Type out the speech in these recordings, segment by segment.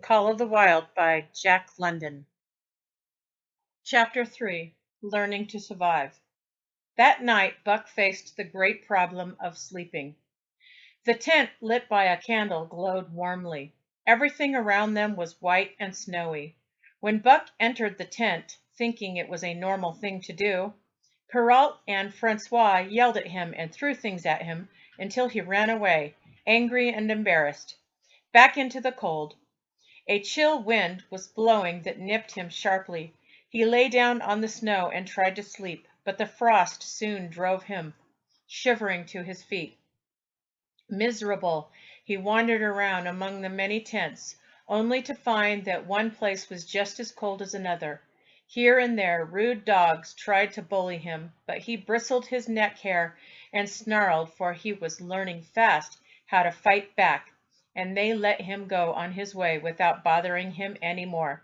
Call of the Wild by Jack London. Chapter 3. Learning to Survive. That night Buck faced the great problem of sleeping. The tent, lit by a candle, glowed warmly. Everything around them was white and snowy. When Buck entered the tent, thinking it was a normal thing to do, Perrault and Francois yelled at him and threw things at him until he ran away, angry and embarrassed, back into the cold. A chill wind was blowing that nipped him sharply. He lay down on the snow and tried to sleep, but the frost soon drove him shivering to his feet. Miserable, he wandered around among the many tents, only to find that one place was just as cold as another. Here and there rude dogs tried to bully him, but he bristled his neck hair and snarled, for he was learning fast how to fight back, and they let him go on his way without bothering him any more.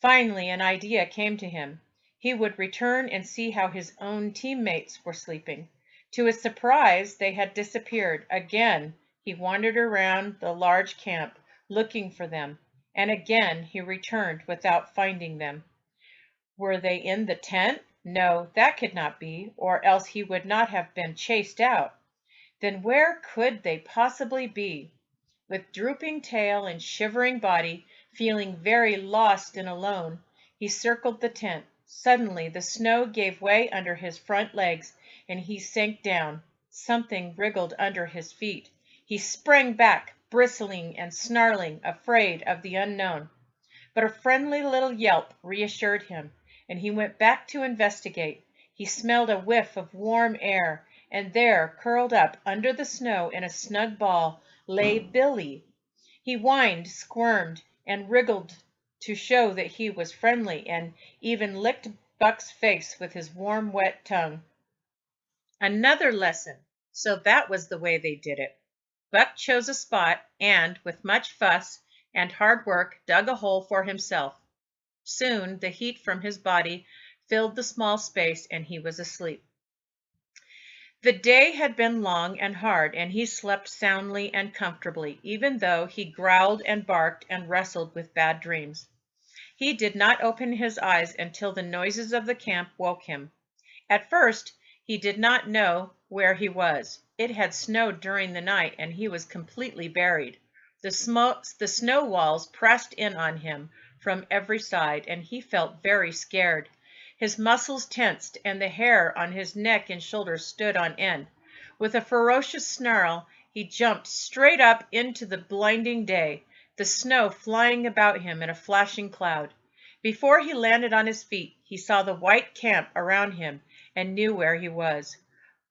Finally, an idea came to him. He would return and see how his own teammates were sleeping. To his surprise, they had disappeared. Again, he wandered around the large camp, looking for them, and again he returned without finding them. Were they in the tent? No, that could not be, or else he would not have been chased out. Then where could they possibly be? With drooping tail and shivering body, feeling very lost and alone, he circled the tent. Suddenly the snow gave way under his front legs, and he sank down. Something wriggled under his feet. He sprang back, bristling and snarling, afraid of the unknown. But a friendly little yelp reassured him, and he went back to investigate. He smelled a whiff of warm air, and there, curled up under the snow in a snug ball, lay Billy. He whined, squirmed, and wriggled to show that he was friendly, and even licked Buck's face with his warm, wet tongue. Another lesson. So that was the way they did it. Buck chose a spot and, with much fuss and hard work, dug a hole for himself. Soon the heat from his body filled the small space, and he was asleep. The day had been long and hard, and he slept soundly and comfortably, even though he growled and barked and wrestled with bad dreams. He did not open his eyes until the noises of the camp woke him. At first, he did not know where he was. It had snowed during the night, and he was completely buried. The snow walls pressed in on him from every side, and he felt very scared. His muscles tensed, and the hair on his neck and shoulders stood on end. With a ferocious snarl, he jumped straight up into the blinding day, the snow flying about him in a flashing cloud. Before he landed on his feet, he saw the white camp around him and knew where he was.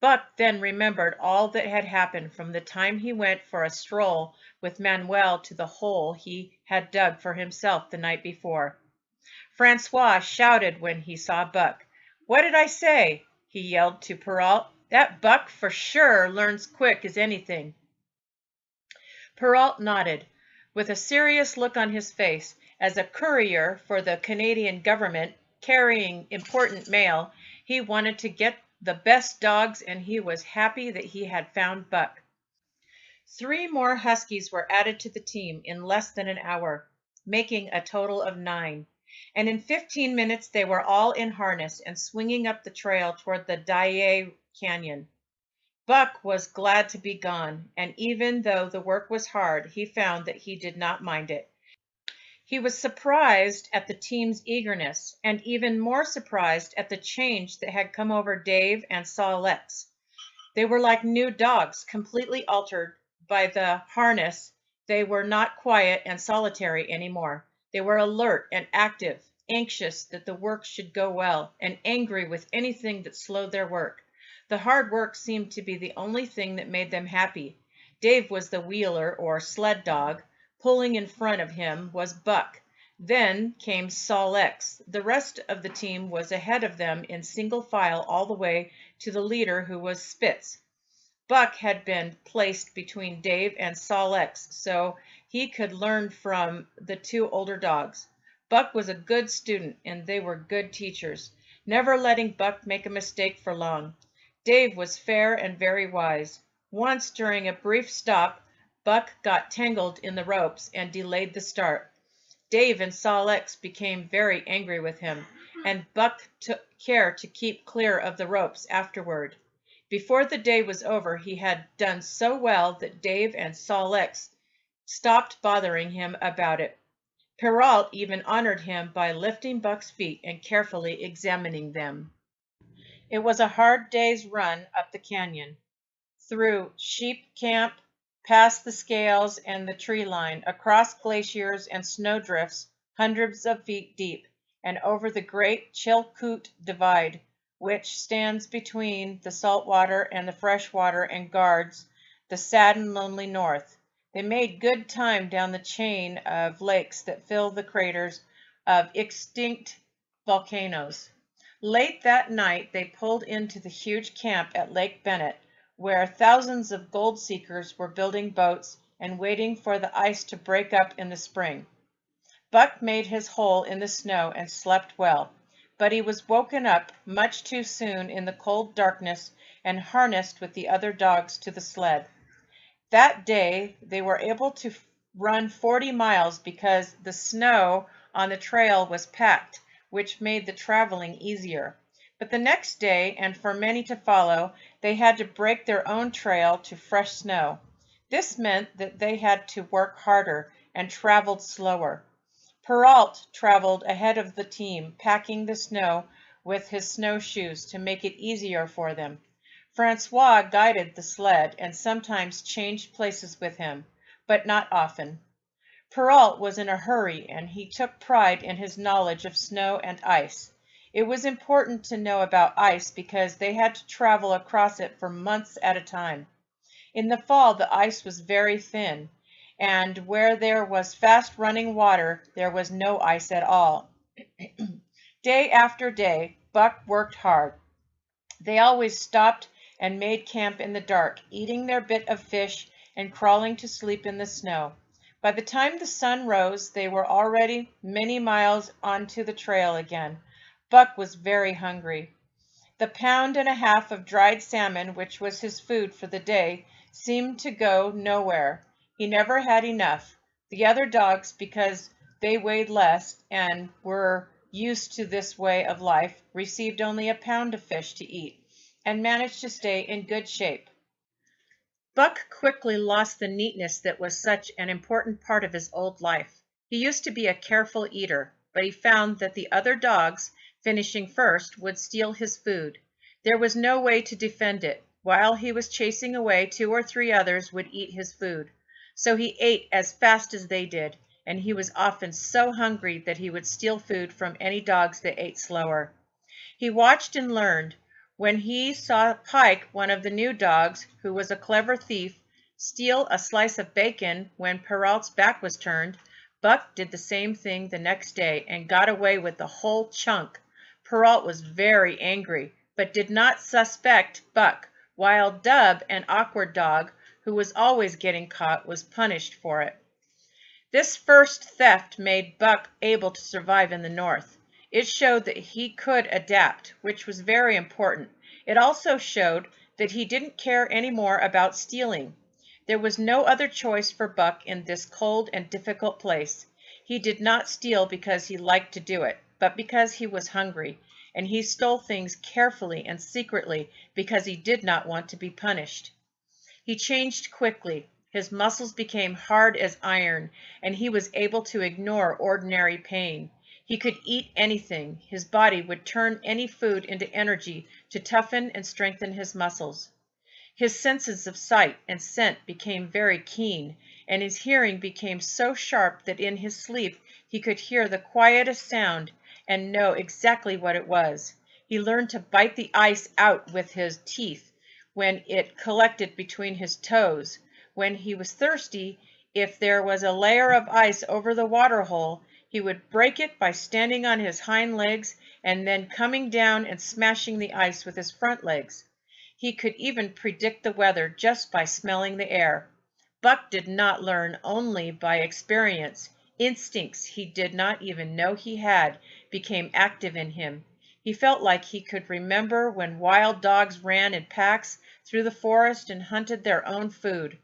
Buck then remembered all that had happened from the time he went for a stroll with Manuel to the hole he had dug for himself the night before. Francois shouted when he saw Buck. "What did I say?" he yelled to Perrault. "That Buck for sure learns quick as anything." Perrault nodded, with a serious look on his face. As a courier for the Canadian government, carrying important mail, he wanted to get the best dogs, and he was happy that he had found Buck. 3 more huskies were added to the team in less than an hour, making a total of 9. And in 15 minutes they were all in harness and swinging up the trail toward the Daae Canyon. Buck was glad to be gone, and even though the work was hard, he found that he did not mind it. He was surprised at the team's eagerness, and even more surprised at the change that had come over Dave and Saw Lex. They were like new dogs, completely altered by the harness. They were not quiet and solitary anymore. They were alert and active, anxious that the work should go well, and angry with anything that slowed their work. The hard work seemed to be the only thing that made them happy. Dave was the wheeler, or sled dog. Pulling in front of him was Buck. Then came Saw Lex. The rest of the team was ahead of them in single file all the way to the leader, who was Spitz. Buck had been placed between Dave and Saw Lex so he could learn from the 2 older dogs. Buck was a good student, and they were good teachers, never letting Buck make a mistake for long. Dave was fair and very wise. Once during a brief stop, Buck got tangled in the ropes and delayed the start. Dave and Sol X became very angry with him, and Buck took care to keep clear of the ropes afterward. Before the day was over, he had done so well that Dave and Sol X stopped bothering him about it. Perrault even honored him by lifting Buck's feet and carefully examining them. It was a hard day's run up the canyon, through sheep camp, past the scales and the tree line, across glaciers and snowdrifts hundreds of feet deep, and over the great Chilkoot Divide, which stands between the salt water and the fresh water and guards the sad and lonely north. They made good time down the chain of lakes that fill the craters of extinct volcanoes. Late that night they pulled into the huge camp at Lake Bennett, where thousands of gold seekers were building boats and waiting for the ice to break up in the spring. Buck made his hole in the snow and slept well, but he was woken up much too soon in the cold darkness and harnessed with the other dogs to the sled. That day they were able to run 40 miles because the snow on the trail was packed, which made the traveling easier. But the next day, and for many to follow, they had to break their own trail to fresh snow. This meant that they had to work harder and traveled slower. Perrault traveled ahead of the team, packing the snow with his snowshoes to make it easier for them. Francois guided the sled and sometimes changed places with him, but not often. Perrault was in a hurry, and he took pride in his knowledge of snow and ice. It was important to know about ice because they had to travel across it for months at a time. In the fall, the ice was very thin, and where there was fast-running water, there was no ice at all. Day after day, Buck worked hard. They always stopped and made camp in the dark, eating their bit of fish and crawling to sleep in the snow. By the time the sun rose, they were already many miles onto the trail again. Buck was very hungry. The pound and a half of dried salmon, which was his food for the day, seemed to go nowhere. He never had enough. The other dogs, because they weighed less and were used to this way of life, received only a pound of fish to eat and managed to stay in good shape. Buck quickly lost the neatness that was such an important part of his old life. He used to be a careful eater, but he found that the other dogs, finishing first, would steal his food. There was no way to defend it. While he was chasing away, 2 or 3 others would eat his food. So he ate as fast as they did, and he was often so hungry that he would steal food from any dogs that ate slower. He watched and learned. When he saw Pike, one of the new dogs, who was a clever thief, steal a slice of bacon when Perrault's back was turned, Buck did the same thing the next day and got away with the whole chunk. Perrault was very angry, but did not suspect Buck, while Dub, an awkward dog, who was always getting caught, was punished for it. This first theft made Buck able to survive in the North. It showed that he could adapt, which was very important. It also showed that he didn't care any more about stealing. There was no other choice for Buck in this cold and difficult place. He did not steal because he liked to do it, but because he was hungry, and he stole things carefully and secretly because he did not want to be punished. He changed quickly. His muscles became hard as iron, and he was able to ignore ordinary pain. He could eat anything. His body would turn any food into energy to toughen and strengthen his muscles. His senses of sight and scent became very keen, and his hearing became so sharp that in his sleep he could hear the quietest sound and know exactly what it was. He learned to bite the ice out with his teeth when it collected between his toes. When he was thirsty, if there was a layer of ice over the water hole, he would break it by standing on his hind legs and then coming down and smashing the ice with his front legs. He could even predict the weather just by smelling the air. Buck did not learn only by experience. Instincts he did not even know he had became active in him. He felt like he could remember when wild dogs ran in packs through the forest and hunted their own food.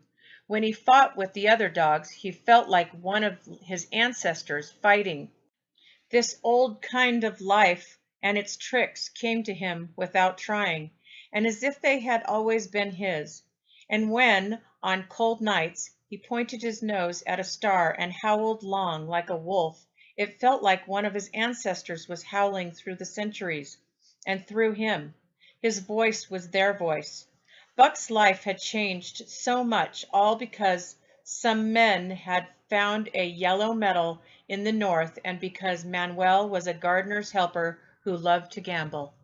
When he fought with the other dogs, he felt like one of his ancestors fighting. This old kind of life and its tricks came to him without trying, and as if they had always been his. And when, on cold nights, he pointed his nose at a star and howled long like a wolf, it felt like one of his ancestors was howling through the centuries, and through him. His voice was their voice. Buck's life had changed so much, all because some men had found a yellow metal in the north and because Manuel was a gardener's helper who loved to gamble.